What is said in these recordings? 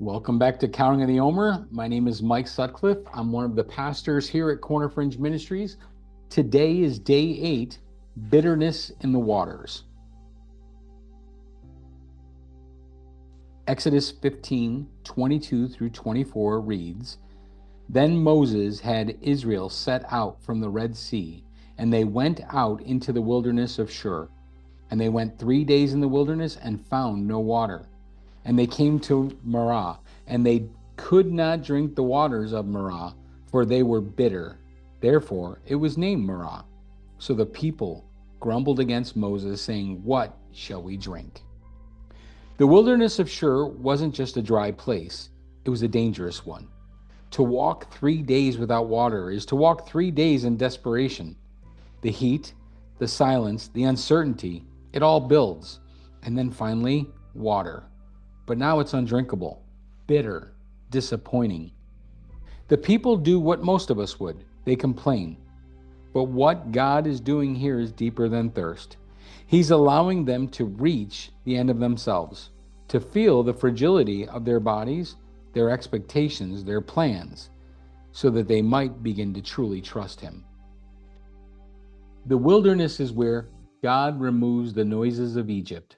Welcome back to Counting of the Omer. My name is Mike Sutcliffe. I'm one of the pastors here at Fringe Ministries. Today is day 8, bitterness in the waters. Exodus 15:22 through 24 reads, Then Moses had Israel set out from the Red Sea, and they went out into the wilderness of Shur. And they went 3 days in the wilderness and found no water. And they came to Marah, and they could not drink the waters of Marah, for they were bitter. Therefore it was named Marah. So the people grumbled against Moses, saying, What shall we drink? The wilderness of Shur wasn't just a dry place, it was a dangerous one. To walk 3 days without water is to walk 3 days in desperation. The heat, the silence, the uncertainty, it all builds. And then finally, water. But now it's undrinkable, bitter, disappointing. The people do what most of us would. They complain. But what God is doing here is deeper than thirst. He's allowing them to reach the end of themselves, to feel the fragility of their bodies, their expectations, their plans, so that they might begin to truly trust Him. The wilderness is where God removes the noises of Egypt,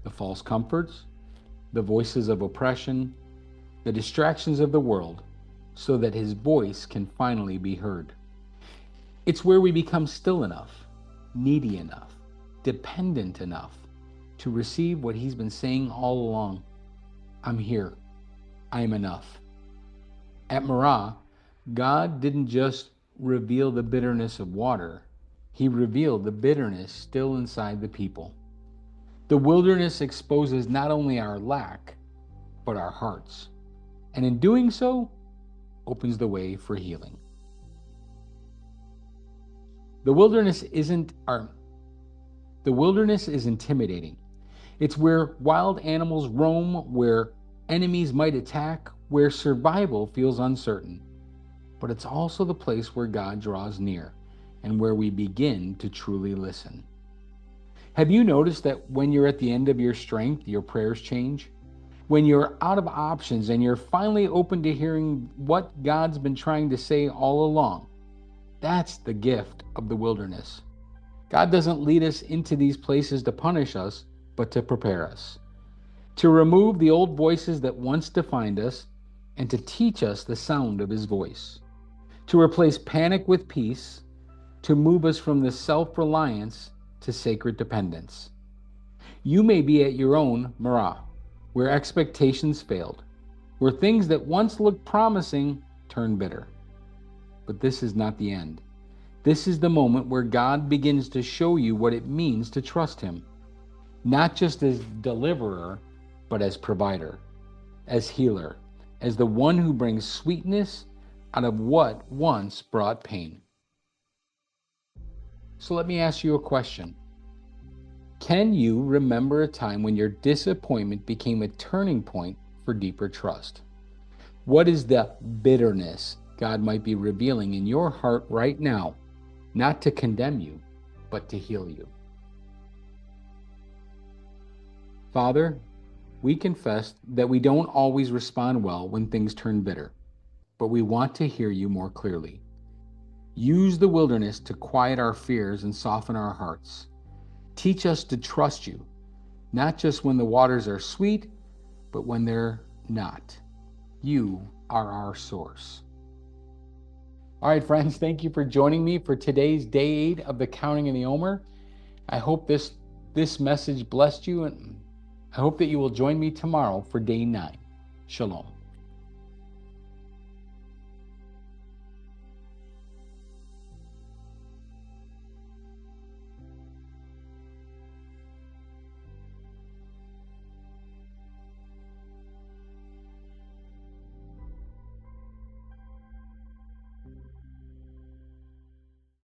the false comforts, the voices of oppression, the distractions of the world, so that His voice can finally be heard. It's where we become still enough, needy enough, dependent enough to receive what He's been saying all along. I'm here. I am enough. At Marah, God didn't just reveal the bitterness of water, He revealed the bitterness still inside the people. The wilderness exposes not only our lack, but our hearts, and in doing so, opens the way for healing. The wilderness is intimidating. It's where wild animals roam, where enemies might attack, where survival feels uncertain. But it's also the place where God draws near and where we begin to truly listen. Have you noticed that when you're at the end of your strength, your prayers change? When you're out of options and you're finally open to hearing what God's been trying to say all along? That's the gift of the wilderness. God doesn't lead us into these places to punish us, but to prepare us, to remove the old voices that once defined us, and to teach us the sound of His voice, to replace panic with peace, to move us from the self-reliance to sacred dependence. You may be at your own Marah, where expectations failed, where things that once looked promising turned bitter. But this is not the end. This is the moment where God begins to show you what it means to trust Him, not just as deliverer, but as provider, as healer, as the one who brings sweetness out of what once brought pain. So let me ask you a question. Can you remember a time when your disappointment became a turning point for deeper trust? What is the bitterness God might be revealing in your heart right now, not to condemn you, but to heal you? Father, we confess that we don't always respond well when things turn bitter, but we want to hear You more clearly. Use the wilderness to quiet our fears and soften our hearts. Teach us to trust You, not just when the waters are sweet, but when they're not. You are our source. All right, friends, thank you for joining me for today's day 8 of the Counting of the Omer. I hope this message blessed you, and I hope that you will join me tomorrow for day 9. Shalom.